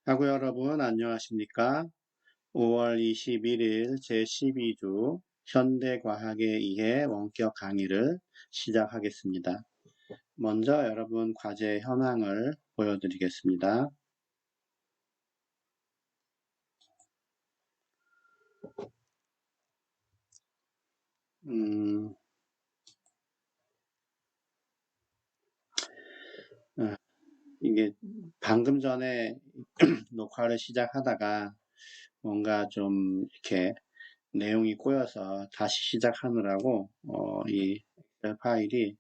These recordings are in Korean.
하고 여러분 안녕하십니까? 5월 21일 제12주 현대과학에 의해 원격 강의를 시작하겠습니다. 먼저 여러분 과제 현황을 보여드리겠습니다. 이게 방금 전에 녹화를 시작하다가 뭔가 좀 이렇게 내용이 꼬여서 다시 시작하느라고 이 엑셀 파일이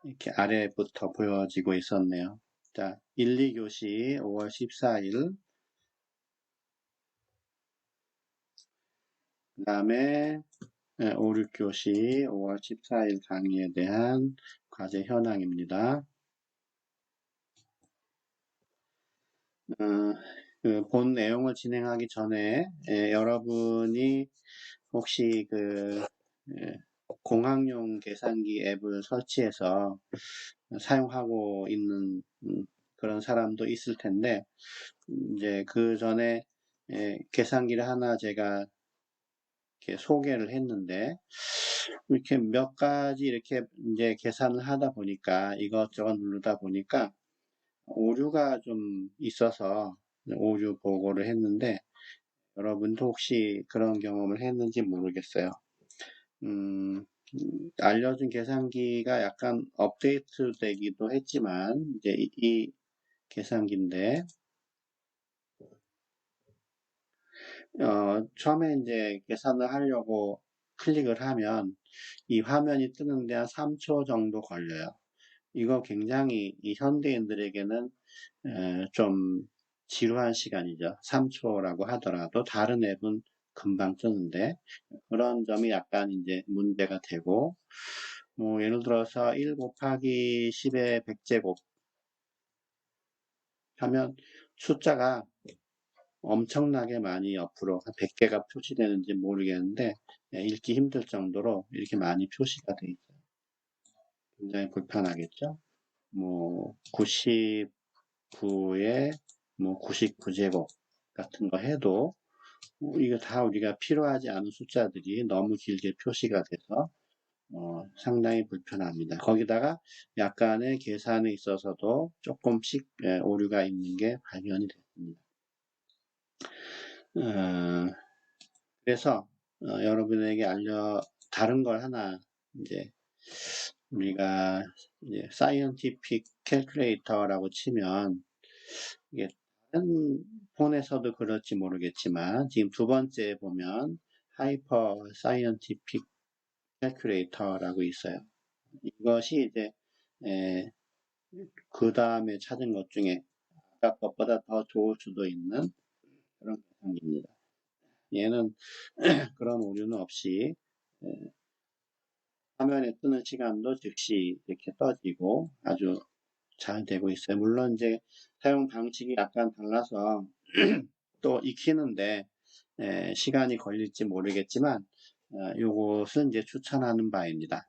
이렇게 아래부터 보여지고 있었네요. 자, 1, 2교시 5월 14일, 그 다음에 5, 6교시 5월 14일 강의에 대한 과제 현황입니다. 본 내용을 진행하기 전에 여러분이 혹시 공학용 계산기 앱을 설치해서 사용하고 있는 그런 사람도 있을 텐데 이제 그 전에 계산기를 하나 제가 이렇게 소개를 했는데 이렇게 몇 가지 이렇게 이제 계산을 하다 보니까 이것저것 누르다 보니까 오류가 좀 있어서 오류 보고를 했는데 여러분도 혹시 그런 경험을 했는지 모르겠어요. 알려준 계산기가 약간 업데이트 되기도 했지만 이제 이 계산기인데 처음에 이제 계산을 하려고 클릭을 하면 이 화면이 뜨는데 한 3초 정도 걸려요. 이거 굉장히 이 현대인들에게는 좀 지루한 시간이죠. 3초라고 하더라도 다른 앱은 금방 뜨는데 그런 점이 약간 이제 문제가 되고 뭐 예를 들어서 1 곱하기 10의 100제곱 하면 숫자가 엄청나게 많이 옆으로 한 100개가 표시되는지 모르겠는데 읽기 힘들 정도로 이렇게 많이 표시가 돼 있어요. 굉장히 불편하겠죠. 뭐 99에 뭐 99제곱 같은 거 해도 이거 다 우리가 필요하지 않은 숫자들이 너무 길게 표시가 돼서 상당히 불편합니다. 거기다가 약간의 계산에 있어서도 조금씩 오류가 있는 게 발견이 됐습니다. 그래서 여러분에게 다른 걸 하나 이제 우리가 이제 사이언티픽 캘큘레이터라고 치면 이게 다른 폰에서도 그럴지 모르겠지만 지금 두 번째 보면 하이퍼 사이언티픽 캘큘레이터라고 있어요. 이것이 이제 그 다음에 찾은 것 중에 아까 것보다 더 좋을 수도 있는 그런 계산기입니다. 얘는 그런 오류는 없이 화면에 뜨는 시간도 즉시 이렇게 떠지고 아주 잘 되고 있어요. 물론 이제 사용 방식이 약간 달라서 또 익히는데 시간이 걸릴지 모르겠지만 이것은 이제 추천하는 바입니다.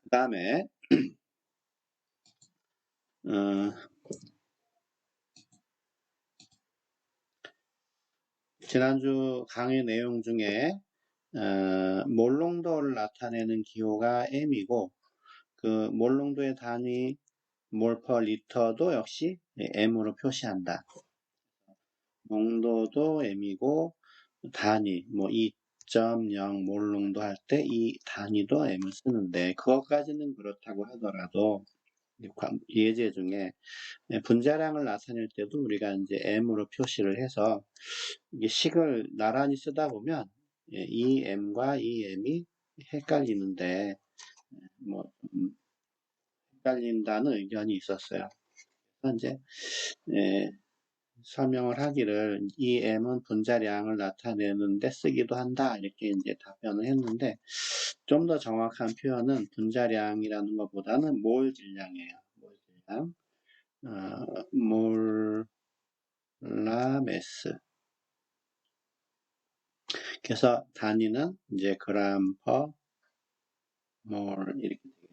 그 다음에 지난주 강의 내용 중에 몰롱도를 나타내는 기호가 M이고 그 몰롱도의 단위 몰 퍼 리터도 역시 M으로 표시한다. 농도도 M이고 단위 뭐 2.0 몰롱도 할 때 이 단위도 M을 쓰는데 그것까지는 그렇다고 하더라도 예제 중에 분자량을 나타낼 때도 우리가 이제 M으로 표시를 해서 이게 식을 나란히 쓰다 보면 이 M과 이 M이 헷갈리는데 뭐 헷갈린다는 의견이 있었어요. 그래서 이제 설명을 하기를 이 M은 분자량을 나타내는 데 쓰기도 한다 이렇게 이제 답변을 했는데 좀 더 정확한 표현은 분자량이라는 것보다는 몰 질량이에요. 몰 질량, 몰라 매스. 그래서 단위는 이제 그램 퍼 몰 이렇게 되겠죠.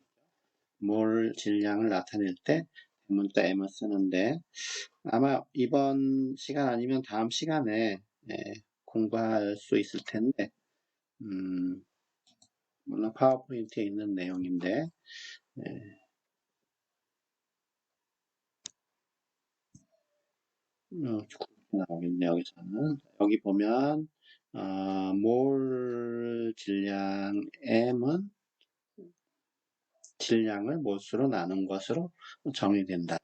몰 질량을 나타낼 때 대문자 m을 쓰는데 아마 이번 시간 아니면 다음 시간에 공부할 수 있을 텐데 물론 파워포인트에 있는 내용인데 나오겠네. 여기서는 여기 보면 몰 질량 m은 질량을 몰수로 나눈 것으로 정의된다.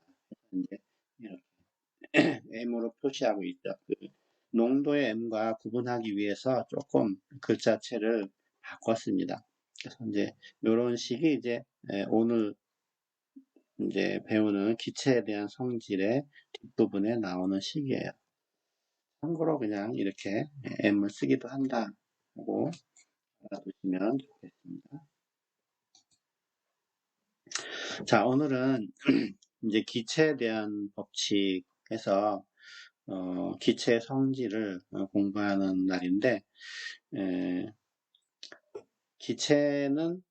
이제 이렇게 m으로 표시하고 있죠. 그 농도의 m과 구분하기 위해서 조금 글자체를 바꿨습니다. 그래서 이제 이런 식이 이제 오늘 이제 배우는 기체에 대한 성질의 뒷부분에 나오는 식이에요. 참고로 그냥 이렇게 m을 쓰기도 한다 하고 알아두시면 좋겠습니다. 자, 오늘은 이제 기체에 대한 법칙에서 기체의 성질을 공부하는 날인데 기체는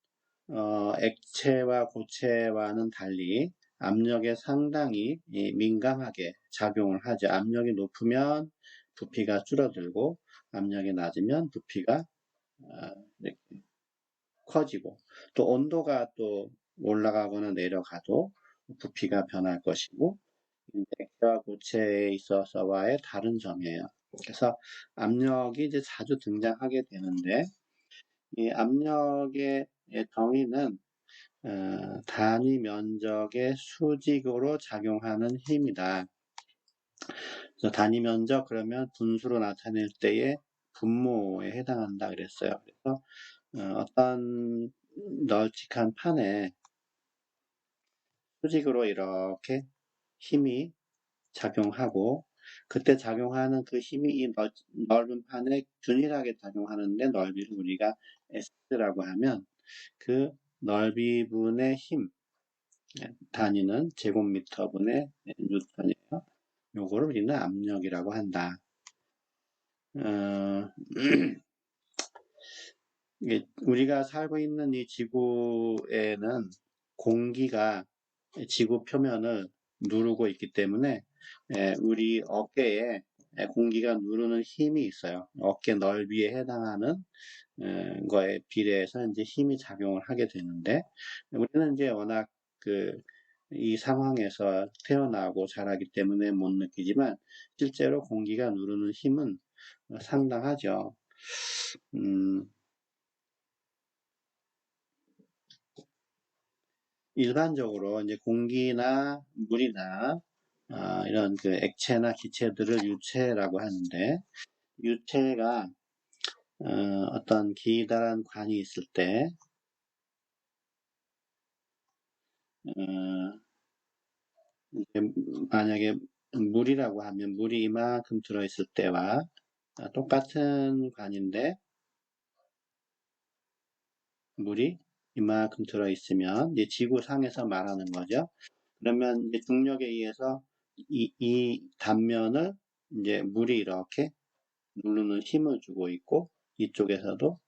액체와 고체와는 달리 압력에 상당히 민감하게 작용을 하죠. 압력이 높으면 부피가 줄어들고 압력이 낮으면 부피가 이렇게 커지고 또 온도가 또 올라가거나 내려가도 부피가 변할 것이고 액체와 고체에 있어서와의 다른 점이에요. 그래서 압력이 이제 자주 등장하게 되는데 이 압력의 정의는 단위 면적의 수직으로 작용하는 힘이다. 그래서 단위 면적 그러면 분수로 나타낼 때의 분모에 해당한다 그랬어요. 그래서 어떤 널찍한 판에 수직으로 이렇게 힘이 작용하고 그때 작용하는 그 힘이 이 넓은 판에 균일하게 작용하는데 넓이를 우리가 S라고 하면 그 넓이분의 힘 단위는 제곱미터분의 뉴턴이에요. 요거를 우리는 압력이라고 한다. 우리가 살고 있는 이 지구에는 공기가 지구 표면을 누르고 있기 때문에 우리 어깨에 공기가 누르는 힘이 있어요. 어깨 넓이에 해당하는 거에 비례해서 이제 힘이 작용을 하게 되는데 우리는 이제 워낙 이 상황에서 태어나고 자라기 때문에 못 느끼지만 실제로 공기가 누르는 힘은 상당하죠. 일반적으로 이제 공기나 물이나 이런 그 액체나 기체들을 유체라고 하는데 유체가 어떤 기다란 관이 있을 때 만약에 물이라고 하면 물이 이만큼 들어있을 때와 똑같은 관인데 물이 이만큼 들어있으면 이제 지구상에서 말하는 거죠. 그러면 이제 중력에 의해서 이 단면을 이제 물이 이렇게 누르는 힘을 주고 있고 이쪽에서도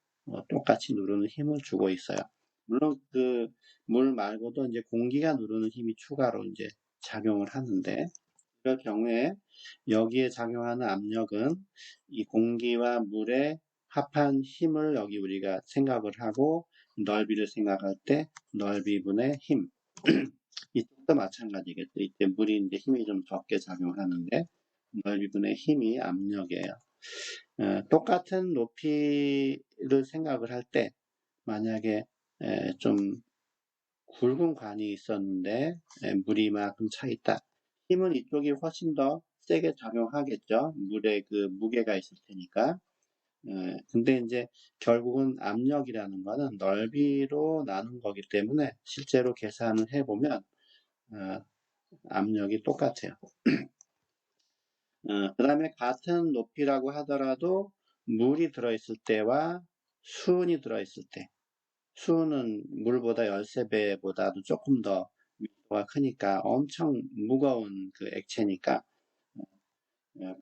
똑같이 누르는 힘을 주고 있어요. 물론 그 물 말고도 이제 공기가 누르는 힘이 추가로 이제 작용을 하는데 그럴 경우에 여기에 작용하는 압력은 이 공기와 물의 합한 힘을 여기 우리가 생각을 하고 넓이를 생각할 때 넓이분의 힘 이쪽도 마찬가지겠죠. 이때 물이 이제 힘이 좀 적게 작용하는데 넓이분의 힘이 압력이에요. 똑같은 높이를 생각을 할 때 만약에 좀 굵은 관이 있었는데 물이 이만큼 차 있다. 힘은 이쪽이 훨씬 더 세게 작용하겠죠. 물에 그 무게가 있을 테니까. 근데 이제 결국은 압력이라는 거는 넓이로 나눈 거기 때문에 실제로 계산을 해보면 압력이 똑같아요. 그 다음에 같은 높이라고 하더라도 물이 들어있을 때와 수은이 들어있을 때 수은은 물보다 13배보다도 조금 더 밀도가 크니까 엄청 무거운 그 액체니까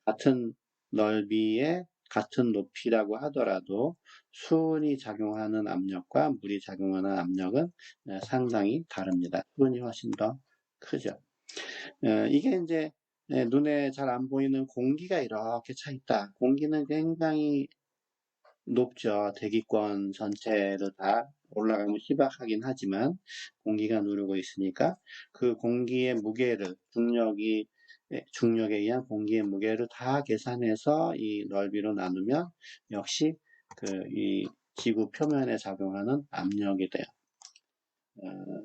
같은 넓이의 같은 높이라고 하더라도 수은이 작용하는 압력과 물이 작용하는 압력은 상당히 다릅니다. 수은이 훨씬 더 크죠. 이게 이제 눈에 잘 안 보이는 공기가 이렇게 차 있다. 공기는 굉장히 높죠. 대기권 전체를 다 올라가면 희박하긴 하지만 공기가 누르고 있으니까 그 공기의 무게를 중력에 의한 공기의 무게를 다 계산해서 이 넓이로 나누면 역시 이 지구 표면에 작용하는 압력이 돼요.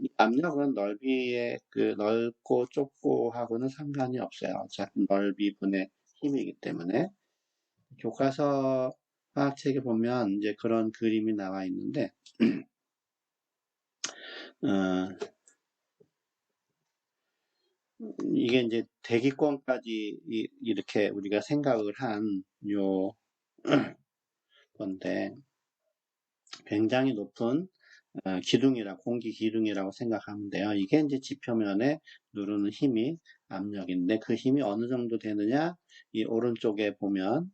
이 압력은 넓이의 넓고 좁고 하고는 상관이 없어요. 어차피 넓이분의 힘이기 때문에. 교과서 화학책에 보면 이제 그런 그림이 나와 있는데, 어, 이게 이제 대기권까지 이렇게 우리가 생각을 한 요 건데, 굉장히 높은 공기 기둥이라고 생각하면 돼요. 이게 이제 지표면에 누르는 힘이 압력인데, 그 힘이 어느 정도 되느냐? 이 오른쪽에 보면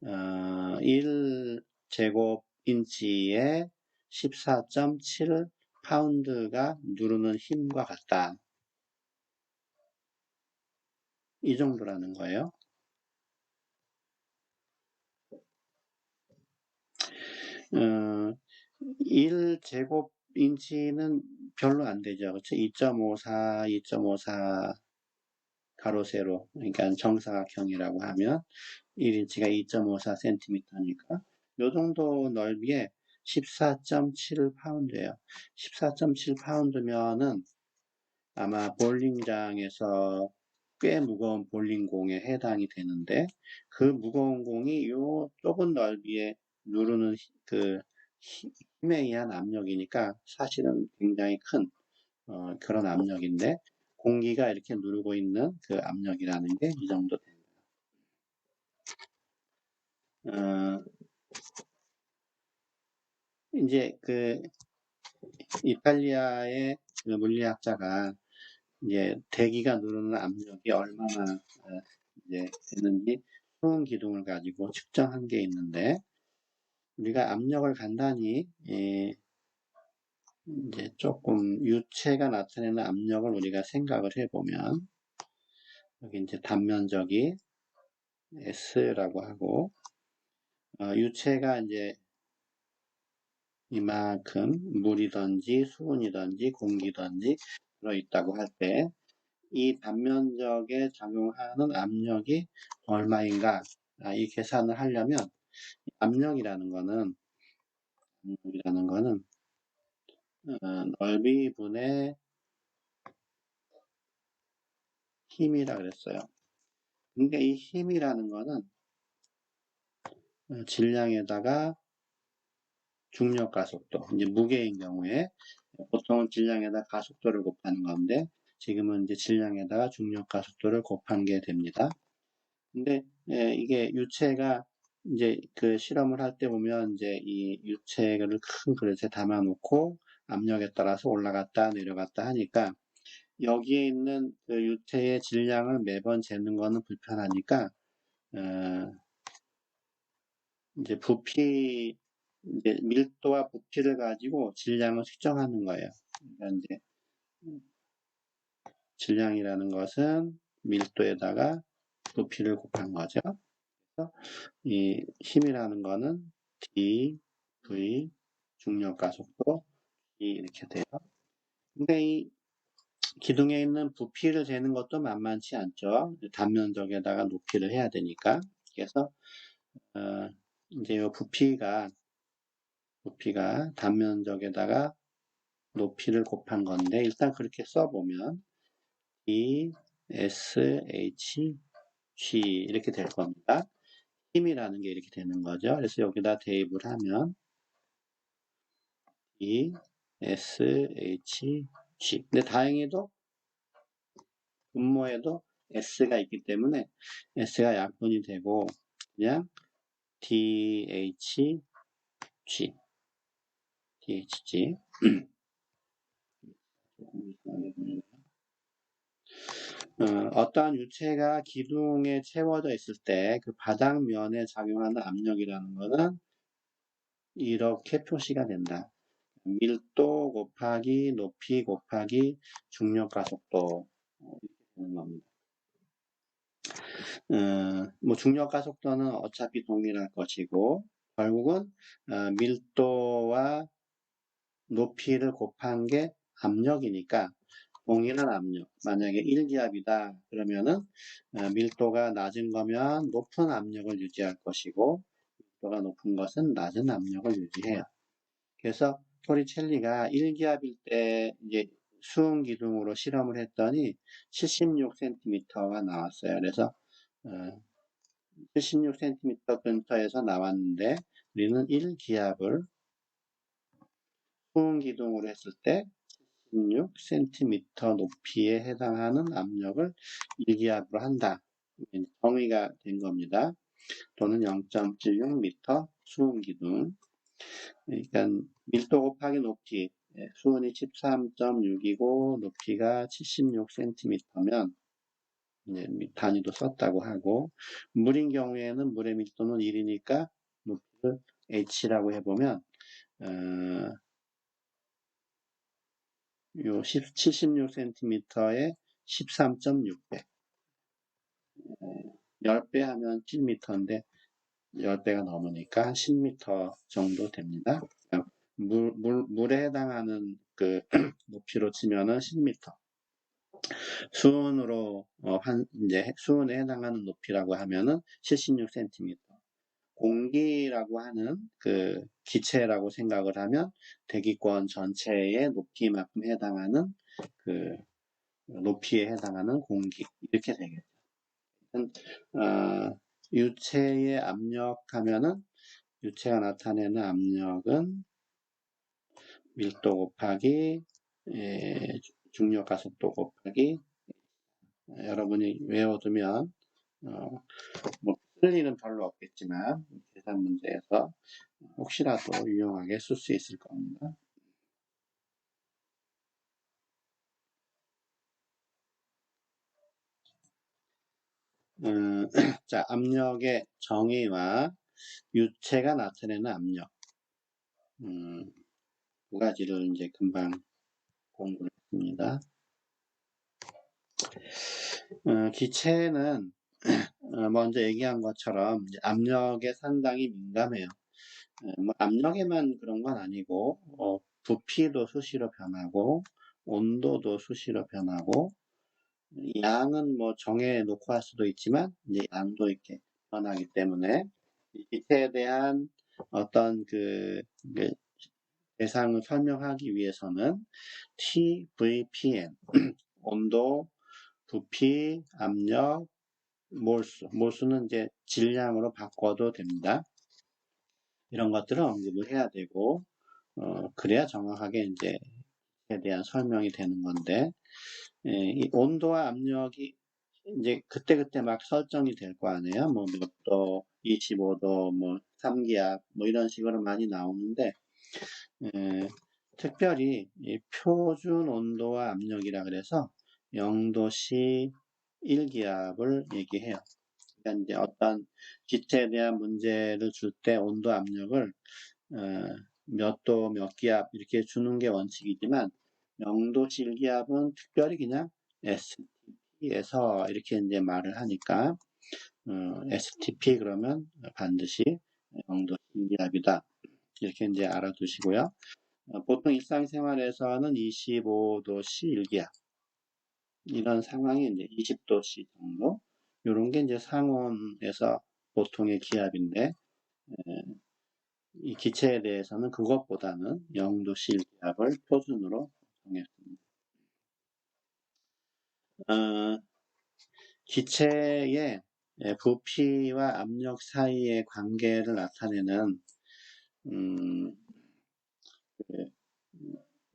1제곱인치에 14.7 파운드가 누르는 힘과 같다. 이 정도라는 거예요. 1제곱인치는 별로 안 되죠. 그렇죠? 2.54 가로 세로. 그러니까 정사각형이라고 하면 1인치가 2.54cm니까 요 정도 넓이에 14.7 파운드예요. 14.7 파운드면은 아마 볼링장에서 꽤 무거운 볼링공에 해당이 되는데 그 무거운 공이 요 좁은 넓이에 누르는 힘에 의한 압력이니까 사실은 굉장히 큰 그런 압력인데 공기가 이렇게 누르고 있는 그 압력이라는 게 이 정도 됩니다. 이제 이탈리아의 물리학자가 이제 대기가 누르는 압력이 얼마나 이제 되는지 수은 기둥을 가지고 측정한 게 있는데 우리가 압력을 간단히 이제 조금 유체가 나타내는 압력을 우리가 생각을 해보면 여기 이제 단면적이 S라고 하고 유체가 이제 이만큼 물이든지 수은이든지 공기든지 들어있다고 할 때 이 단면적에 작용하는 압력이 얼마인가 이 계산을 하려면 압력이라는 거는 넓이분의 힘이라 그랬어요. 근데 이 힘이라는 거는 질량에다가 중력 가속도, 이제 무게인 경우에 보통은 질량에다 가속도를 곱하는 건데 지금은 이제 질량에다가 중력 가속도를 곱한 게 됩니다. 근데 이게 유체가 이제 실험을 할 때 보면 이제 이 유체를 큰 그릇에 담아 놓고 압력에 따라서 올라갔다 내려갔다 하니까 여기에 있는 그 유체의 질량을 매번 재는 거는 불편하니까 이제 이제 밀도와 부피를 가지고 질량을 측정하는 거예요. 그러니까 이제 질량이라는 것은 밀도에다가 부피를 곱한 거죠. 그래서 이 힘이라는 거는 D, V, 중력 가속도 E 이렇게 돼요. 근데 이 기둥에 있는 부피를 재는 것도 만만치 않죠. 단면적에다가 높이를 해야 되니까. 그래서 이제 이 부피가 단면적에다가 높이를 곱한 건데 일단 그렇게 써보면 E, S, H, G 이렇게 될 겁니다. 힘이라는 게 이렇게 되는 거죠. 그래서 여기다 대입을 하면 E, S, H, G. 근데 다행히도 분모에도 S가 있기 때문에 S가 약분이 되고 그냥 DHG, DHG. 어떠한 유체가 기둥에 채워져 있을 때 그 바닥면에 작용하는 압력이라는 것은 이렇게 표시가 된다. 밀도 곱하기 높이 곱하기 중력과 속도 이렇게 되는 겁니다. 뭐 중력과 속도는 어차피 동일할 것이고 결국은 밀도와 높이를 곱한 게 압력이니까 동일한 압력, 만약에 1기압이다 그러면은 밀도가 낮은 거면 높은 압력을 유지할 것이고 밀도가 높은 것은 낮은 압력을 유지해요. 그래서 토리첼리가 1기압일 때 이제 수은 기둥으로 실험을 했더니 76cm가 나왔어요. 그래서 76cm 근처에서 나왔는데 우리는 1기압을 수은 기둥으로 했을 때 16cm 높이에 해당하는 압력을 1기압으로 한다. 정의가 된 겁니다. 또는 0.76m 수은 기둥. 그러니까 밀도 곱하기 높이, 수은이 13.6이고 높이가 76cm면 이제 단위도 썼다고 하고, 물인 경우에는 물의 밀도는 1이니까 높이를 h라고 해보면 요 76cm에 13.6배 10배 하면 7m인데 10배가 넘으니까 10m 정도 됩니다. 물에 해당하는 그 높이로 치면은 10m. 수온으로 이제 수온에 해당하는 높이라고 하면은 76cm. 공기라고 하는 그 기체라고 생각을 하면 대기권 전체의 높이만큼 해당하는 그 높이에 해당하는 공기 이렇게 되겠죠. 유체의 압력하면은 유체가 나타내는 압력은 밀도 곱하기 중력과 속도 곱하기 여러분이 외워두면 뭐 쓸 일은 별로 없겠지만 계산 문제에서 혹시라도 유용하게 쓸 수 있을 겁니다. 자, 압력의 정의와 유체가 나타내는 압력 두 가지를 이제 금방 공부를 했습니다. 기체는 먼저 얘기한 것처럼 압력에 상당히 민감해요. 뭐 압력에만 그런 건 아니고 부피도 수시로 변하고 온도도 수시로 변하고 양은 뭐 정해 놓고 할 수도 있지만 이제 양도 이렇게 변하기 때문에 이 기체에 대한 어떤 그 대상을 설명하기 위해서는 TVPN 온도, 부피, 압력, 몰수는 이제 질량으로 바꿔도 됩니다. 이런 것들을 언급을 해야 되고, 그래야 정확하게 이제 에 대한 설명이 되는 건데, 이 온도와 압력이 이제 그때그때 막 설정이 될 거 아니에요. 뭐 몇 도, 25도, 뭐 3기압, 뭐 이런 식으로 많이 나오는데, 특별히 이 표준 온도와 압력이라 그래서 0도씨 1기압을 얘기해요. 그러니까 이제 어떤 기체에 대한 문제를 줄 때 온도 압력을 몇 도, 몇 기압 이렇게 주는 게 원칙이지만 0도씨 1기압은 특별히 그냥 STP에서 이렇게 이제 말을 하니까 STP 그러면 반드시 0도씨 1기압이다. 이렇게 이제 알아두시고요. 보통 일상생활에서는 25도씨 1기압 이런 상황이 이제 20도씨 정도 이런 게 이제 상온에서 보통의 기압인데 이 기체에 대해서는 그것보다는 0도씨 1기압을 표준으로 정했습니다. 기체의 부피와 압력 사이의 관계를 나타내는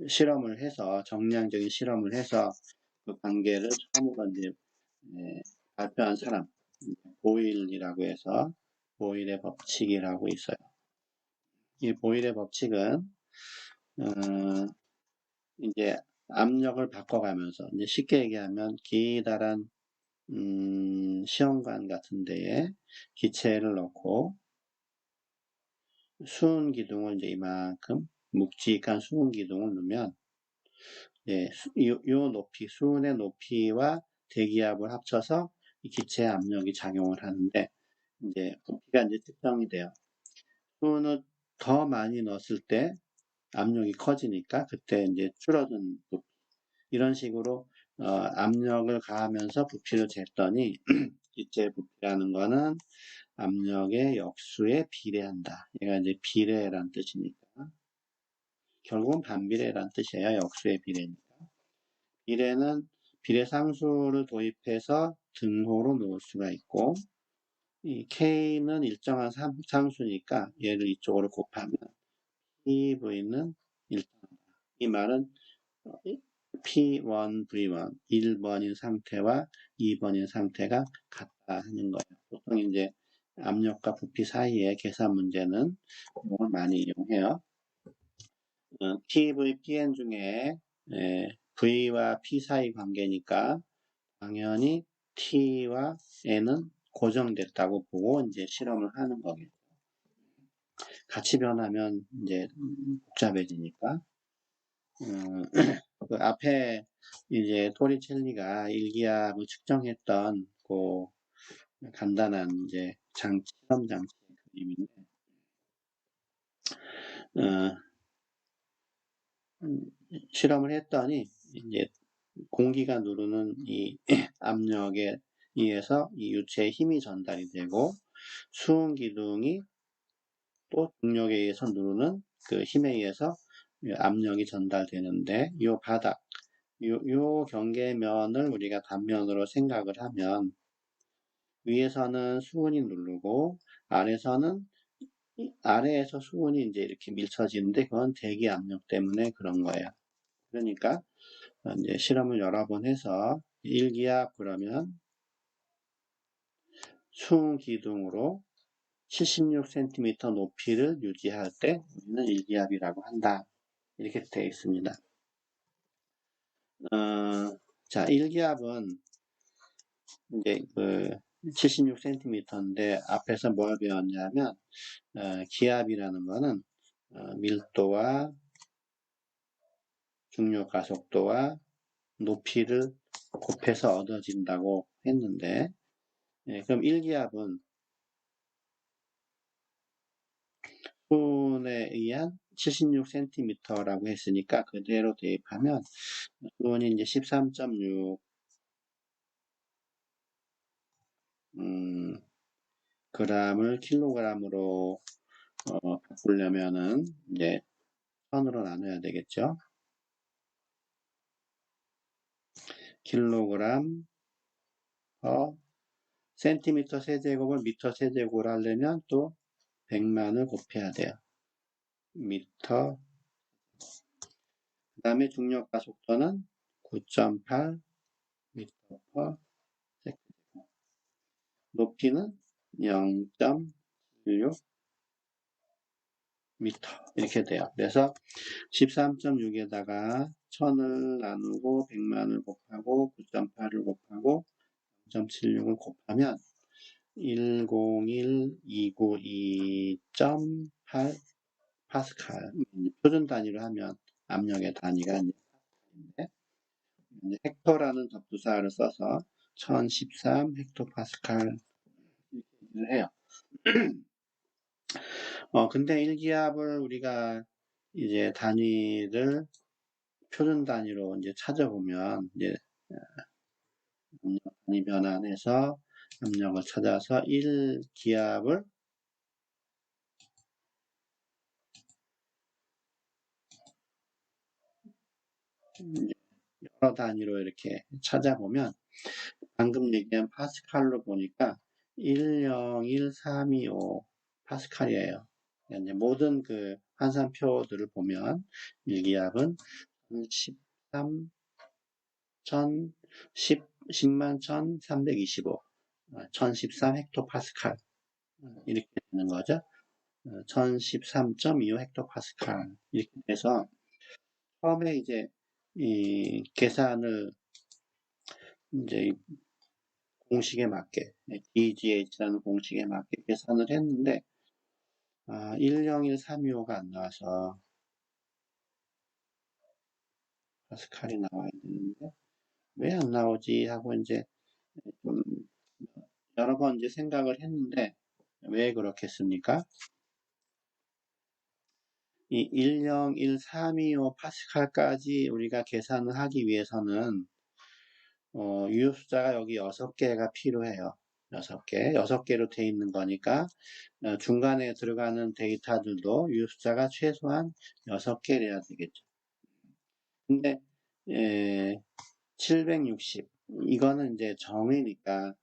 실험을 해서 정량적인 실험을 해서 그 관계를 처음으로 이제 발표한 사람 보일이라고 해서 보일의 법칙이라고 있어요. 이 보일의 법칙은 이제 압력을 바꿔가면서 이제 쉽게 얘기하면 기다란 시험관 같은 데에 기체를 넣고 수은 기둥을 이제 이만큼 묵직한 수은 기둥을 넣으면 요 높이, 수은의 높이와 대기압을 합쳐서 이 기체 압력이 작용을 하는데 이제 부피가 이제 측정이 돼요. 수은을 더 많이 넣었을 때 압력이 커지니까 그때 이제 줄어든 부피. 이런 식으로 압력을 가하면서 부피를 쟀더니 기체 부피라는 거는 압력의 역수에 비례한다. 얘가 이제 비례란 뜻이니까 결국은 반비례란 뜻이에요. 역수의 비례니까. 비례는 비례상수를 도입해서 등호로 놓을 수가 있고 이 K는 일정한 상수니까 얘를 이쪽으로 곱하면 PV는 일정하다. 이 말은 P1, V1, 1번인 상태와 2번인 상태가 같다 하는 거예요. 보통 이제 압력과 부피 사이의 계산 문제는 이걸 많이 이용해요. PV, PN 중에 V와 P 사이 관계니까 당연히 T와 N은 고정됐다고 보고 이제 실험을 하는 거겠죠. 같이 변하면 이제 복잡해지니까. 그 앞에 이제 토리첼리가 일기압을 측정했던 그 간단한 이제 실험 장치 그림인데, 실험을 했더니 이제 공기가 누르는 이 압력에 의해서 이 유체에 힘이 전달이 되고 수은 기둥이 또 중력에 의해서 누르는 그 힘에 의해서 압력이 전달되는데 이 바닥, 요 경계면을 우리가 단면으로 생각을 하면 위에서는 수은이 누르고 아래에서 수은이 이제 이렇게 밀쳐지는데 그건 대기 압력 때문에 그런 거예요. 그러니까 이제 실험을 여러 번 해서 1기압 그러면 수은 기둥으로 76cm 높이를 유지할 때 우리는 1기압이라고 한다. 이렇게 되어 있습니다. 자, 1기압은 이제 그 76cm인데 앞에서 뭘 배웠냐면 기압이라는 거는 밀도와 중력 가속도와 높이를 곱해서 얻어진다고 했는데 그럼 1기압은 수온에 의한 76cm라고 했으니까 그대로 대입하면 수온이 이제 13.6 g을 킬로그램으로 바꾸려면은 이제 1000으로 나눠야 되겠죠. 킬로그램 센티미터 세제곱을 미터 세제곱을 하려면 또 100만을 곱해야 돼요. 미터. 그 다음에 중력 가속도는 9.8 미터 퍼 세컨드. 높이는 0.16 미터 이렇게 돼요. 그래서 13.6에다가 1000을 나누고 100만을 곱하고 9.8을 곱하고 0.76을 곱하면 101292.8 파스칼. 표준 단위로 하면 압력의 단위가 이제 헥토라는 접두사를 써서 1013 헥토파스칼 이렇게 해요. 근데 1기압을 우리가 이제 단위를 표준 단위로 이제 찾아보면 이제 압력 단위 변환해서 압력을 찾아서 1기압을 여러 단위로 이렇게 찾아보면 방금 얘기한 파스칼로 보니까 101325 파스칼이에요. 이제 모든 그 환산표들을 보면 1기압은 13, 10만 1325, 1013 헥토파스칼 이렇게 되는 거죠. 1013.25 헥토파스칼 이렇게 돼서 처음에 이제 이 계산을 이제 공식에 맞게, DGH라는 공식에 맞게 계산을 했는데, 101325가 안 나와서, 파스칼이 나와야 되는데, 왜 안 나오지 하고 이제 좀 여러 번 이제 생각을 했는데, 왜 그렇겠습니까? 이 101325 파스칼까지 우리가 계산을 하기 위해서는 유효 숫자가 여기 6개가 필요해요. 6개. 6개로 돼 있는 거니까 중간에 들어가는 데이터들도 유효 숫자가 최소한 6개래야 되겠죠. 근데 760 이거는 이제 정의니까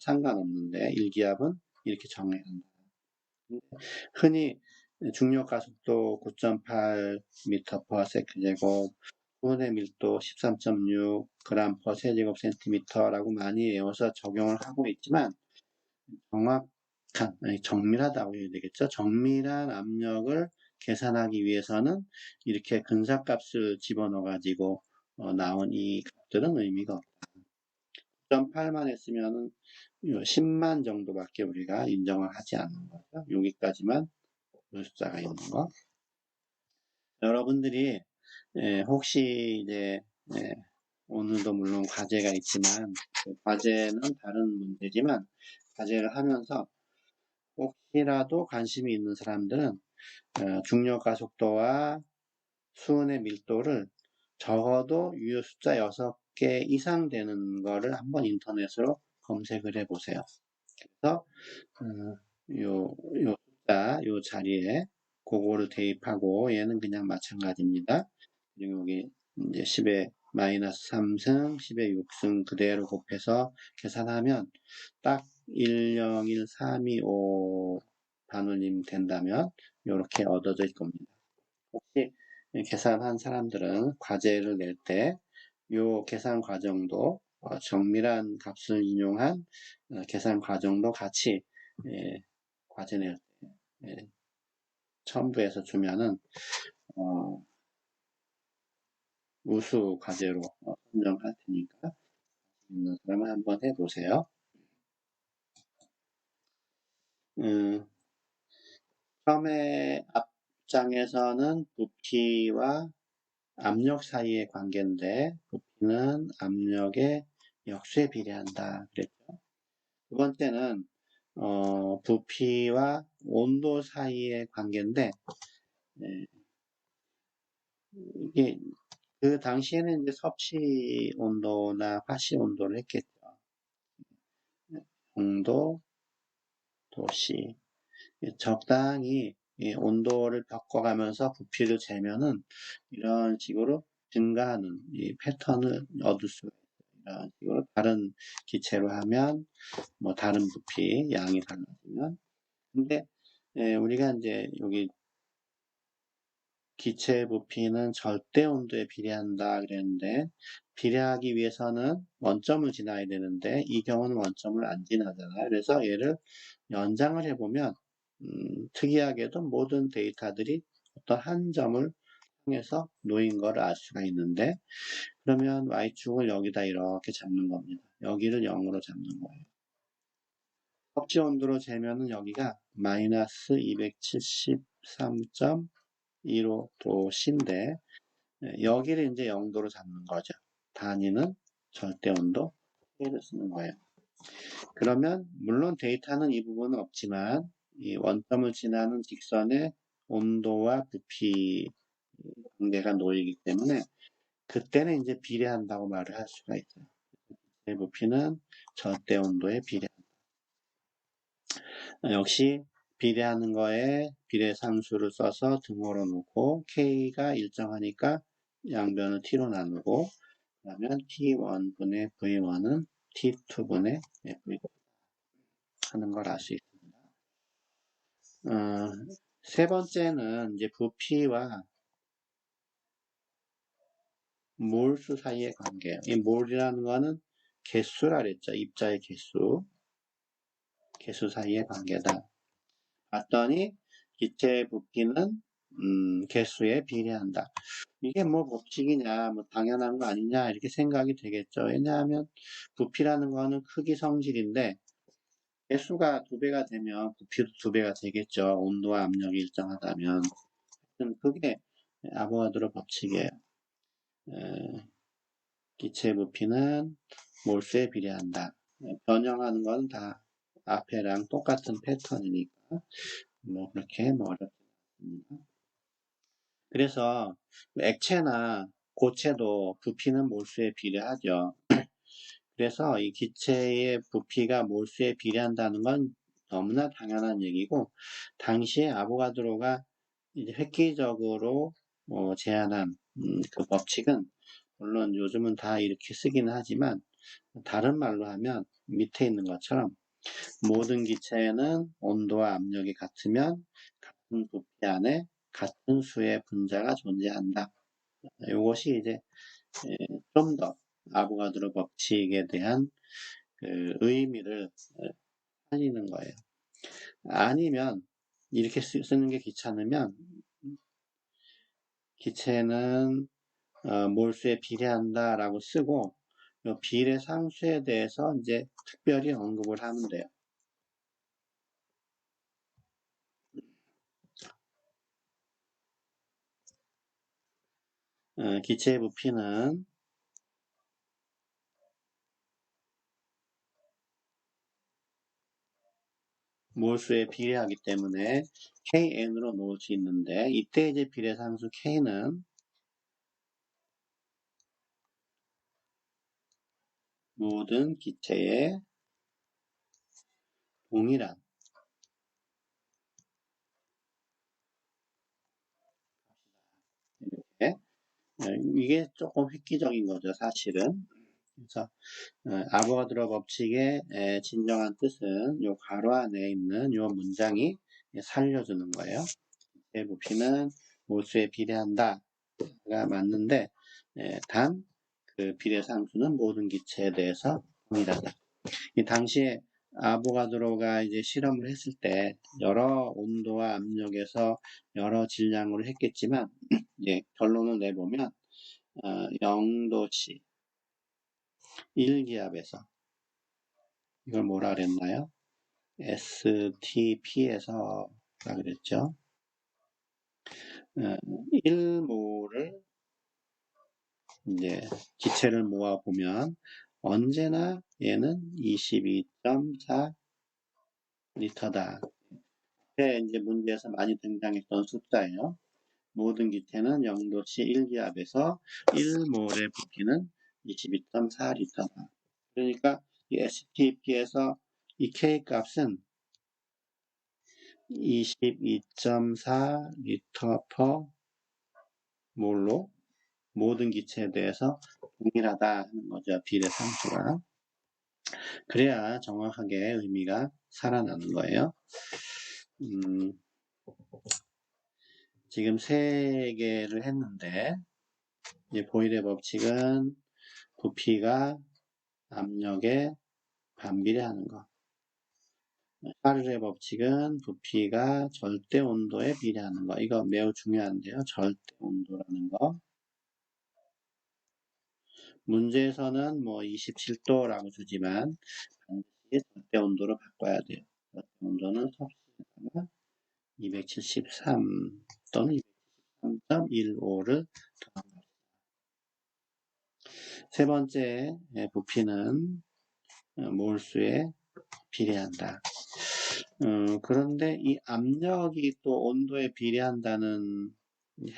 상관없는데 일기압은 이렇게 정해야 한다. 흔히 중력 가속도 9.8m/s 제곱, 수온의 밀도 13.6 g/세제곱센티미터라고 많이 외워서 적용을 하고 있지만 정밀하다고 해야 되겠죠. 정밀한 압력을 계산하기 위해서는 이렇게 근사값을 집어넣어 가지고 나온 이 값들은 의미가 없다. 9.8만 했으면은 10만 정도밖에 우리가 인정을 하지 않는 거죠. 여기까지만 숫자가 있는 거. 여러분들이 혹시 이제 오늘도 물론 과제가 있지만 그 과제는 다른 문제지만 과제를 하면서 혹시라도 관심이 있는 사람들은 중력 가속도와 수온의 밀도를 적어도 유효 숫자 6개 이상 되는 거를 한번 인터넷으로 검색을 해 보세요. 그래서 요 숫자 요 자리에 그거를 대입하고 얘는 그냥 마찬가지입니다. 그리고 여기 이제 10의 마이너스 3승, 10의 6승 그대로 곱해서 계산하면 딱 101325 단위님 된다면 이렇게 얻어질 겁니다. 혹시 계산한 사람들은 과제를 낼 때 이 계산 과정도 정밀한 값을 인용한 계산 과정도 같이 과제 낼 때 첨부해서 주면은 우수 과제로 선정할 테니까 있는 사람은 한번 해보세요. 처음에 앞장에서는 부피와 압력 사이의 관계인데 부피는 압력의 역수에 비례한다 그랬죠. 두 번째는 부피와 온도 사이의 관계인데 이게 그 당시에는 이제 섭씨 온도나 화씨 온도를 했겠죠. 온도, 도시 적당히 온도를 바꿔가면서 부피를 재면은 이런 식으로 증가하는 이 패턴을 얻을 수가 있어요. 이런 식으로 다른 기체로 하면 뭐 다른 부피 양이 달라지면 근데 우리가 이제 여기 기체 부피는 절대 온도에 비례한다 그랬는데 비례하기 위해서는 원점을 지나야 되는데 이 경우는 원점을 안 지나잖아요. 그래서 얘를 연장을 해보면 특이하게도 모든 데이터들이 어떤 한 점을 통해서 놓인 걸 알 수가 있는데 그러면 y축을 여기다 이렇게 잡는 겁니다. 여기를 0으로 잡는 거예요. 섭씨 온도로 재면은 여기가 마이너스 273.15도씨인데 여기를 이제 0도로 잡는 거죠. 단위는 절대 온도 K를 쓰는 거예요. 그러면 물론 데이터는 이 부분은 없지만 이 원점을 지나는 직선의 온도와 부피 관계가 놓이기 때문에 그때는 이제 비례한다고 말을 할 수가 있어요. 부피는 절대 온도에 비례한다. 역시 비례하는 거에 비례 상수를 써서 등호로 놓고 K가 일정하니까 양변을 T로 나누고 그러면 T1분의 V1은 T2분의 V2 하는 걸 알 수 있습니다. 세 번째는 이제 부피와 몰수 사이의 관계예요. 이 몰이라는 거는 개수라 그랬죠. 입자의 개수 사이의 관계다. 봤더니 기체의 부피는 개수에 비례한다. 이게 뭐 법칙이냐, 뭐 당연한 거 아니냐 이렇게 생각이 되겠죠. 왜냐하면 부피라는 거는 크기 성질인데 개수가 2배가 되면 부피도 2배가 되겠죠. 온도와 압력이 일정하다면. 그게 아보가드로 법칙이에요. 기체 부피는 몰수에 비례한다. 변형하는 건 다 앞에랑 똑같은 패턴이니까 뭐 그렇게 뭐 어렵지 않습니다. 그래서 액체나 고체도 부피는 몰수에 비례하죠. 그래서 이 기체의 부피가 몰수에 비례한다는 건 너무나 당연한 얘기고, 당시에 아보가드로가 이제 획기적으로 제안한 그 법칙은 물론 요즘은 다 이렇게 쓰기는 하지만 다른 말로 하면 밑에 있는 것처럼 모든 기체에는 온도와 압력이 같으면 같은 부피 안에 같은 수의 분자가 존재한다. 이것이 이제 좀 더 아보가드로 법칙에 대한 그 의미를 살리는 거예요. 아니면 이렇게 쓰는 게 귀찮으면 기체는 몰수에 비례한다라고 쓰고 이 비례 상수에 대해서 이제 특별히 언급을 하면 돼요. 기체의 부피는 몰수에 비례하기 때문에 KN으로 놓을 수 있는데 이때 이제 비례 상수 K는 모든 기체의 동일한 이렇게 이게 조금 획기적인 거죠, 사실은. 그래서 아보가드로 법칙의 진정한 뜻은 요 괄호 안에 있는 요 문장이 살려주는 거예요. 기체의 부피는 몰수에 비례한다가 맞는데 단 그 비례 상수는 모든 기체에 대해서 동일하다. 이 당시에 아보가드로가 이제 실험을 했을 때 여러 온도와 압력에서 여러 질량으로 했겠지만 이제 결론을 내보면 0도씨 1기압에서 이걸 뭐라 그랬나요? STP에서 라 그랬죠. 1몰을 이제 기체를 모아 보면 언제나 얘는 22.4 리터다. 이제 문제에서 많이 등장했던 숫자예요. 모든 기체는 0도씨 1기압에서 1몰의 부피는 22.4 리터다. 그러니까 이 STP에서 이 K 값은 22.4 리터 퍼 몰로 모든 기체에 대해서 동일하다 하는 거죠. 비례 상수가. 그래야 정확하게 의미가 살아나는 거예요. 지금 3개를 했는데 이제 보일의 법칙은 부피가 압력에 반비례하는 거. 파르르의 법칙은 부피가 절대 온도에 비례하는 거. 이거 매우 중요한데요. 절대 온도라는 거. 문제에서는 뭐 27도라고 주지만 반드시 절대 온도로 바꿔야 돼요. 절대 온도는 섭씨에다가 273 또는 273.15를 더한 거. 세 번째 부피는 몰수에 비례한다. 그런데 이 압력이 또 온도에 비례한다는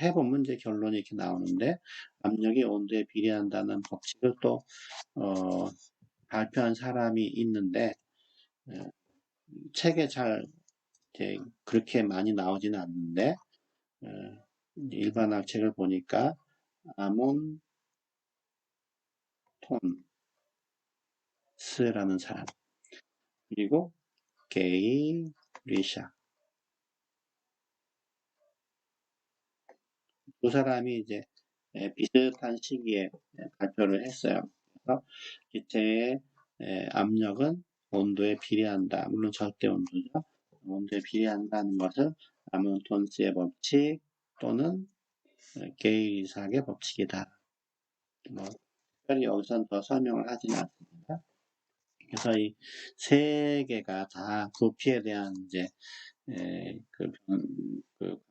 해본 문제 결론이 이렇게 나오는데 압력이 온도에 비례한다는 법칙을 또 발표한 사람이 있는데 책에 잘 그렇게 많이 나오지는 않는데 일반 학책을 보니까 아몬 톤스라는 사람 그리고 게이 리샤 두 사람이 이제 비슷한 시기에 발표를 했어요. 그래서 기체의 압력은 온도에 비례한다. 물론 절대 온도죠. 온도에 비례한다는 것을 아몬톤스의 법칙, 또는 게일-이삭의 법칙이다. 뭐 특별히 여기서는 더 설명을 하지는 않습니다. 그래서 이 세 개가 다 부피에 대한 이제 그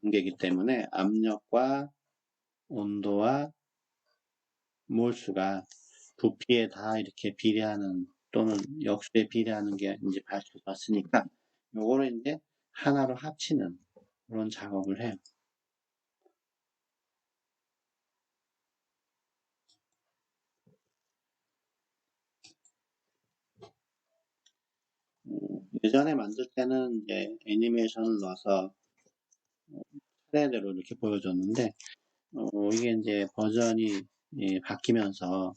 관계이기 때문에 압력과 온도와 몰수가 부피에 다 이렇게 비례하는 또는 역수에 비례하는 게 이제 밝혀졌으니까 요거를 이제 하나로 합치는 그런 작업을 해요. 예전에 만들 때는 이제 애니메이션을 넣어서 차례대로 이렇게 보여줬는데 이게 이제 버전이 바뀌면서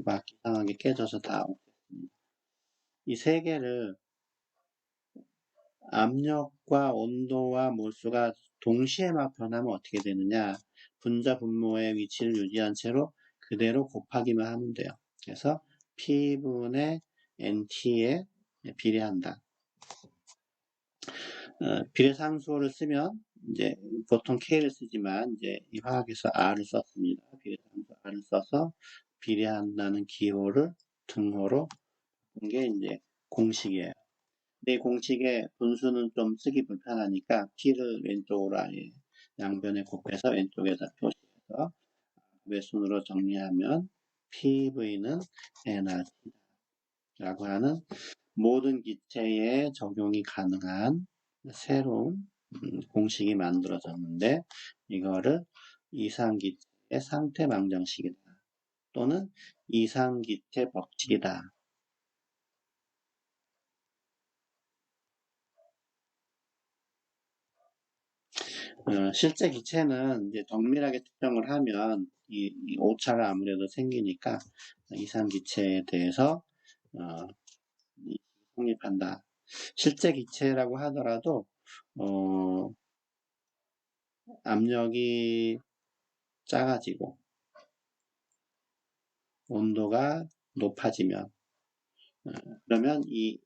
막 이상하게 깨져서 다 없앴습니다. 이 세 개를 압력과 온도와 몰수가 동시에 막 변하면 어떻게 되느냐? 분자 분모의 위치를 유지한 채로 그대로 곱하기만 하면 돼요. 그래서 P분의 NT에 비례한다. 비례상수호를 쓰면 이제 보통 K를 쓰지만 이제 이 화학에서 R을 썼습니다. 비례상수 R을 써서 비례한다는 기호를 등호로 본 게 이제 공식이에요. 내 공식의 분수는 좀 쓰기 불편하니까 P를 왼쪽으로 아예 양변에 곱해서 왼쪽에다 표시해서 외순으로 정리하면 PV는 NRT라고 하는 모든 기체에 적용이 가능한 새로운 공식이 만들어졌는데 이거를 이상기체의 상태망정식이다 또는 이상기체 법칙이다. 실제 기체는 이제 정밀하게 특정을 하면 이 오차가 아무래도 생기니까 이상기체에 대해서 성립한다. 실제 기체라고 하더라도 압력이 작아지고 온도가 높아지면 그러면 이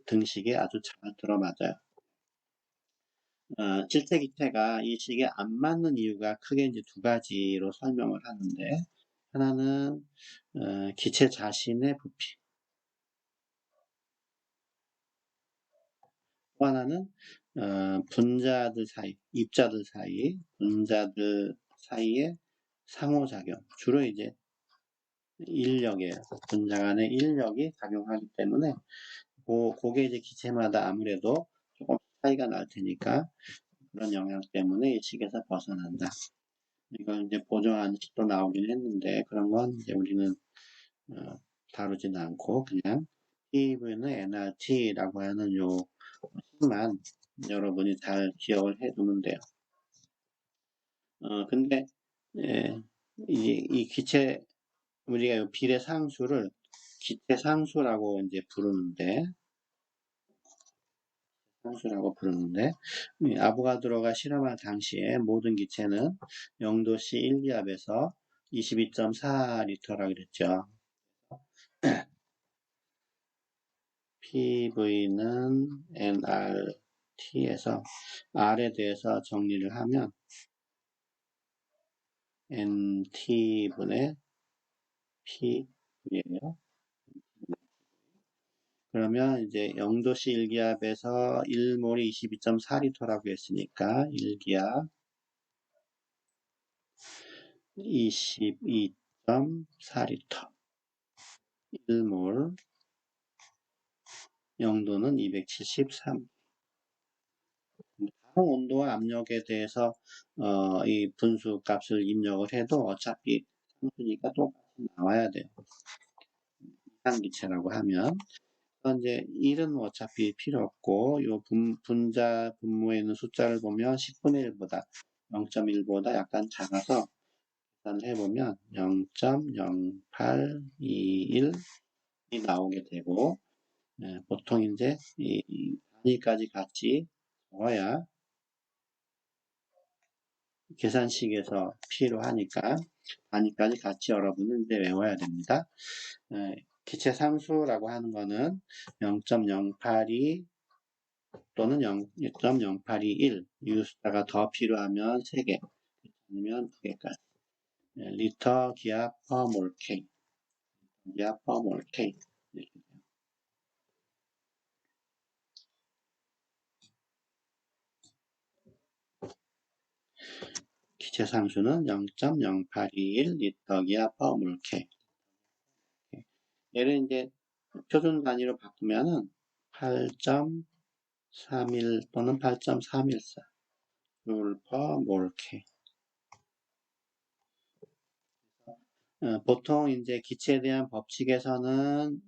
등식에 아주 잘 들어맞아요. 실제 기체가 이 식에 안 맞는 이유가 크게 이제 두 가지로 설명을 하는데 하나는 기체 자신의 부피, 또 하나는 분자들 사이, 입자들 사이, 분자들 사이의 상호작용, 주로 이제 인력이에요. 분자 간의 인력이 작용하기 때문에 그게 이제 기체마다 아무래도 조금 차이가 날 테니까 그런 영향 때문에 이 식에서 벗어난다. 이건 이제 보조한 식도 나오긴 했는데 그런 건 이제 우리는 다루지는 않고 그냥 PV는 NRT라고 하는 요 식만 여러분이 잘 기억을 해두면 돼요. 근데 이 기체 우리가 이 비례 상수를 기체 상수라고 이제 부르는데 아보가드로가 실험할 당시에 모든 기체는 0도씨 1기압에서 22.4리터라 그랬죠. PV는 nRT에서 R에 대해서 정리를 하면 NT분의 PV예요. 그러면 이제 0도씨 1기압에서 1몰이 22.4리터라고 했으니까 1기압 22.4리터 1몰 0도는 273. 다른 온도와 압력에 대해서 이 분수 값을 입력을 해도 어차피 상수니까 똑같이 나와야 돼요. 이상기체라고 하면 이제 1은 어차피 필요 없고 요 분자 분모에 있는 숫자를 보면 10분의 1보다 0.1보다 약간 작아서 계산을 해보면 0.0821이 나오게 되고 보통 이제 이 단위까지 같이 적어야 계산식에서 필요하니까 단위까지 같이 여러분은 이제 외워야 됩니다. 기체 상수라고 하는 거는 0.082 또는 0.0821 유효수다가 더 필요하면 3개 아니면 2개까지 리터 기압 per mol K 기압 per mol K 이렇게 돼요. 기체 상수는 0.0821 리터 기압 per mol K 얘를 이제 표준 단위로 바꾸면은 8.31 또는 8.314 줄 per mol K 보통 이제 기체에 대한 법칙에서는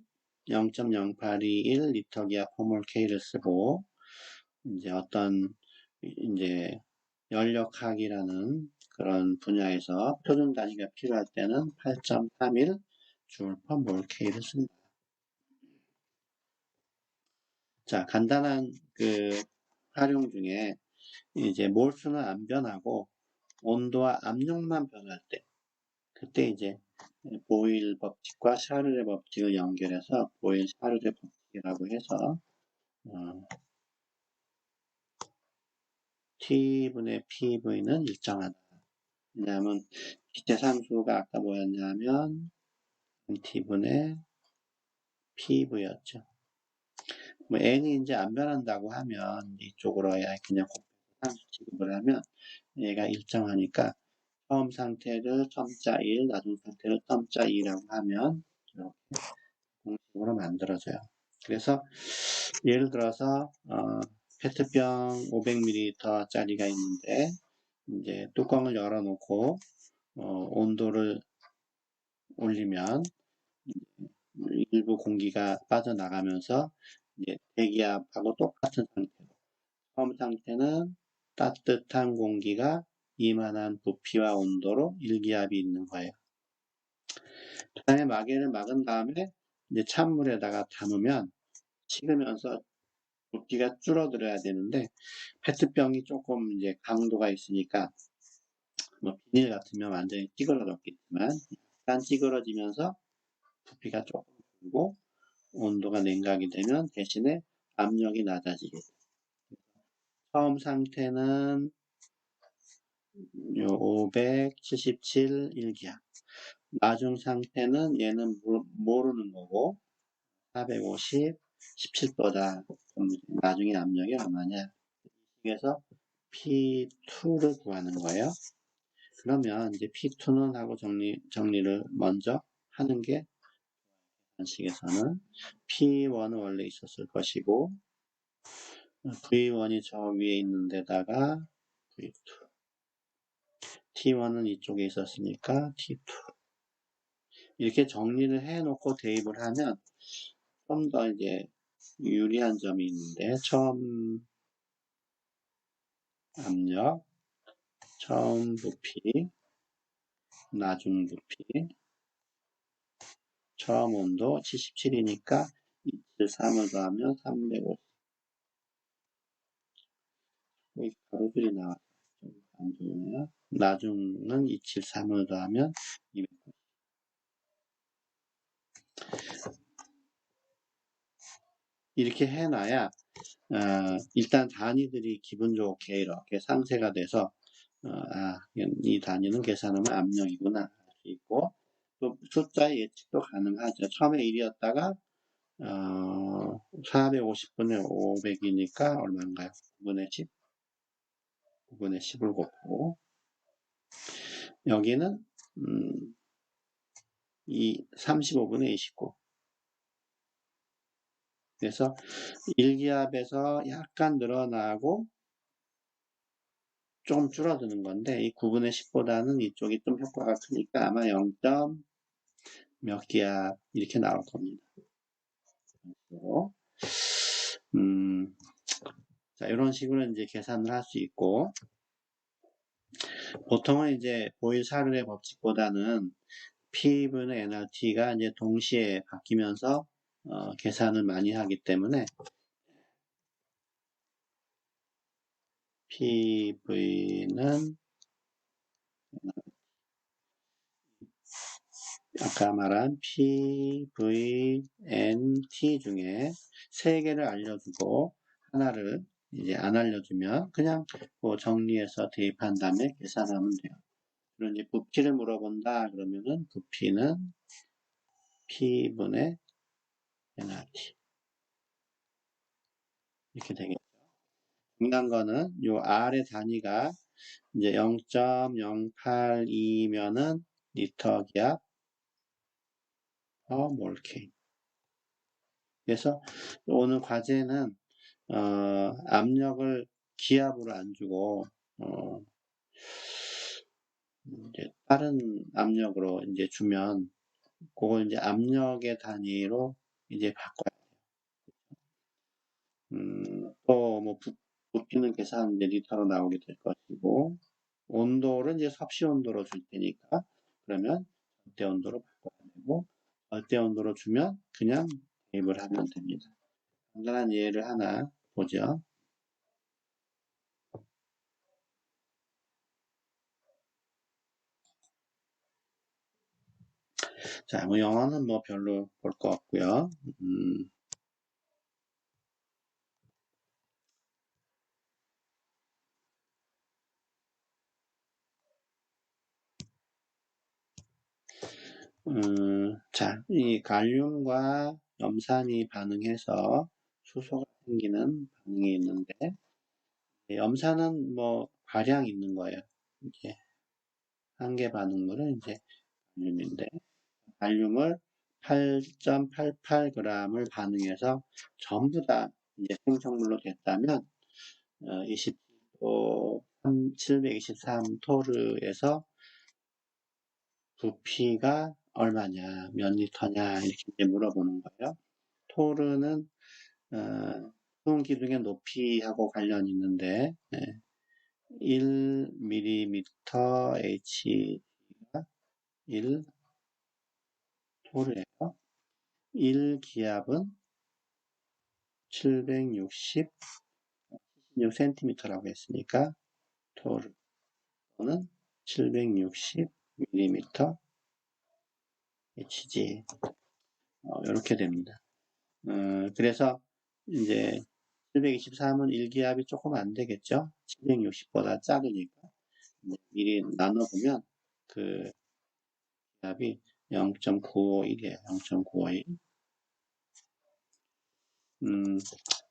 0.0821 리터 기압 per K를 쓰고 이제 어떤 이제 연력학이라는 그런 분야에서 표준 단위가 필요할 때는 8.31 줄 per mol K를 씁니다. 자, 간단한 그 활용 중에 이제 몰수는 안 변하고 온도와 압력만 변할 때 그때 이제 보일 법칙과 샤를의 법칙을 연결해서 보일 샤를의 법칙이라고 해서 T분의 PV는 일정하다. 왜냐하면 기체 상수가 아까 뭐였냐면 T분의 PV였죠. 뭐 N이 이제 안 변한다고 하면 이쪽으로 그냥 상수 취급을 하면 얘가 일정하니까 처음 상태를 점자1, 나중 상태를 점자2라고 하면 이렇게 공식으로 만들어져요. 그래서 예를 들어서 페트병 500ml 짜리가 있는데 이제 뚜껑을 열어놓고 온도를 올리면 일부 공기가 빠져나가면서 이제 대기압하고 똑같은 상태로 처음 상태는 따뜻한 공기가 이만한 부피와 온도로 일기압이 있는 거예요. 그 다음에 마개를 막은 다음에 이제 찬물에다가 담으면 식으면서 부피가 줄어들어야 되는데 페트병이 조금 이제 강도가 있으니까 뭐 비닐 같으면 완전히 찌그러졌겠지만 약간 찌그러지면서 부피가 조금 줄고 온도가 냉각이 되면 대신에 압력이 낮아지게 돼요. 처음 상태는 577 일기압 나중 상태는 얘는 모르는 거고 450 17도다. 나중에 압력이 얼마냐. 그래서 P2를 구하는 거예요. 그러면 이제 P2는 하고 정리를 먼저 하는 게 식에서는 P1은 원래 있었을 것이고 V1이 저 위에 있는 데다가 V2 T1은 이쪽에 있었으니까 T2 이렇게 정리를 해놓고 대입을 하면 좀 더 이제 유리한 점이 있는데 처음 압력, 처음 부피, 나중 부피, 처음 온도 77이니까 273을 더하면 350. 여기 가로줄이 나와서 안 좋네요. 나중은 273을 더하면 200. 이렇게 해놔야 일단 단위들이 기분 좋게 이렇게 상세가 돼서 이 단위는 계산하면 압력이구나 할 수 있고 또 숫자 예측도 가능하죠. 처음에 1이었다가 450분의 500이니까 얼마인가요? 9분의 10? 9분의 10을 곱하고 여기는 35분의 29 그래서 1기압에서 약간 늘어나고 좀 줄어드는 건데 이 9분의 10보다는 이쪽이 좀 효과가 크니까 아마 0. 몇 기압 이렇게 나올 겁니다. 자, 이런 식으로 이제 계산을 할 수 있고 보통은 이제 보일 샤를의 법칙보다는 P분의 NRT가 이제 동시에 바뀌면서 계산을 많이 하기 때문에 PV는 아까 말한 PVNT 중에 3개를 알려주고 하나를 이제 안 알려주면 그냥 뭐 정리해서 대입한 다음에 계산하면 돼요. 그럼 이제 부피를 물어본다 그러면은 부피는 P분의 NRT 이렇게 되겠죠. 중요한 거는 요 R의 단위가 이제 0.082면은 리터 기압 몰케인. 그래서 오늘 과제는 압력을 기압으로 안 주고 이제 다른 압력으로 이제 주면 그걸 이제 압력의 단위로 이제 바꿔야 또 뭐 부피는 계산 이제 리터로 나오게 될 것이고 온도를 이제 섭씨 온도로 줄 테니까 그러면 절대 온도로 바꿔야 되고 절대 온도로 주면 그냥 대입을 하면 됩니다. 간단한 예를 하나 보죠. 자, 뭐 영어는 뭐 별로 볼 거 없고요. 자, 이 갈륨과 염산이 반응해서 수소가 생기는 반응이 있는데 염산은 뭐 과량 있는 거예요. 이게 한계 반응물은 이제 갈륨인데 갈륨을 8.88g을 반응해서 전부 다 이제 생성물로 됐다면 723 토르에서 부피가 얼마냐, 몇 리터냐 이렇게 이제 물어보는 거예요. 토르는 수은 기둥의 높이하고 관련이 있는데 1mm H가 1 토르예요. 1기압은 766cm라고 했으니까 토르는 760mm Hg 이렇게 됩니다. 그래서 이제 723은 1기압이 조금 안 되겠죠? 760보다 작으니까 미리 나눠보면 그 기압이 0.951이에요. 0.951.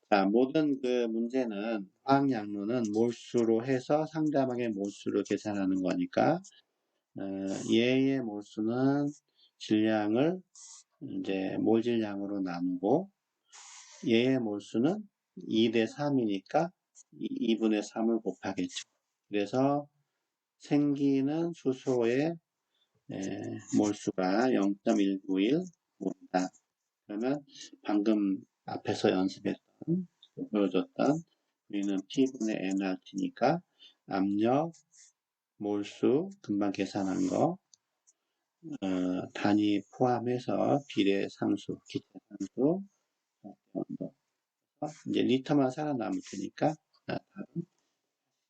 자, 모든 그 문제는 화학약로는 몰수로 해서 상대방의 몰수를 계산하는 거니까 얘의 몰수는 질량을 이제 몰질량으로 나누고 얘의 몰수는 2대 3이니까 2분의 3을 곱하겠죠. 그래서 생기는 수소의 몰수가 0.191 몰이다. 그러면 방금 앞에서 연습했던 보여줬던 우리는 P분의 nRT니까 압력, 몰수 금방 계산한 거 단위 포함해서 비례 상수, 기체 상수, 온도 이제 리터만 살아남을 테니까 답은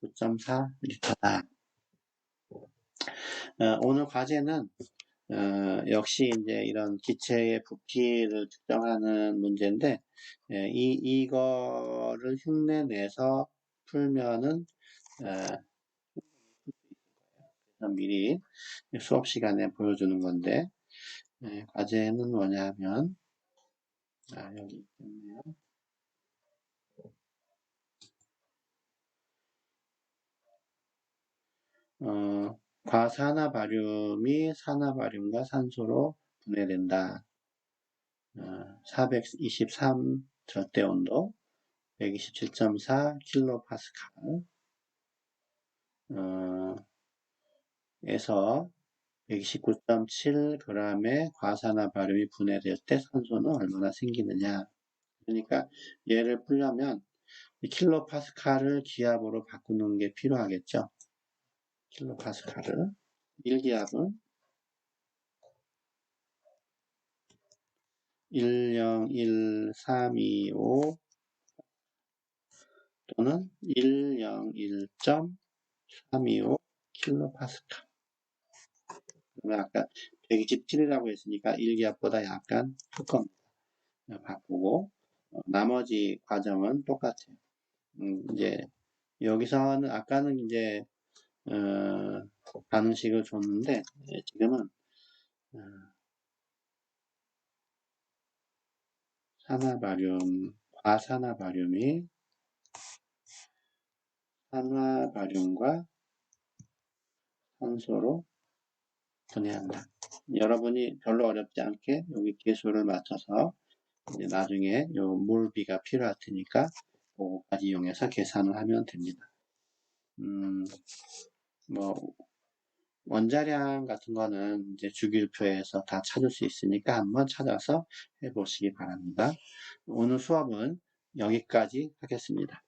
9.4 리터다. 오늘 과제는 역시 이제 이런 기체의 부피를 측정하는 문제인데 이거를 흉내내서 풀면은 미리 수업 시간에 보여주는 건데 과제는 뭐냐면 여기 있네요. 과산화바륨이 산화바륨과 산소로 분해된다. 423 절대온도 127.4 킬로파스칼 에서 129.7g의 과산화바륨이 분해될 때 산소는 얼마나 생기느냐. 그러니까 얘를 풀려면 킬로파스칼을 기압으로 바꾸는 게 필요하겠죠. 킬로파스칼을 1기압은 101325 또는 101.325 킬로파스칼. 그러면 아까 127이라고 했으니까 1기압보다 약간 클 겁니다. 바꾸고 나머지 과정은 똑같아요. 이제 여기서는 아까는 이제 반응식을 줬는데 지금은 산화바륨, 과산화바륨이 산화바륨과 산소로 분해한다. 여러분이 별로 어렵지 않게 여기 계수를 맞춰서 이제 나중에 요 몰비가 필요할 테니까 그거까지 이용해서 계산을 하면 됩니다. 뭐 원자량 같은 거는 이제 주기율표에서 다 찾을 수 있으니까 한번 찾아서 해보시기 바랍니다. 오늘 수업은 여기까지 하겠습니다.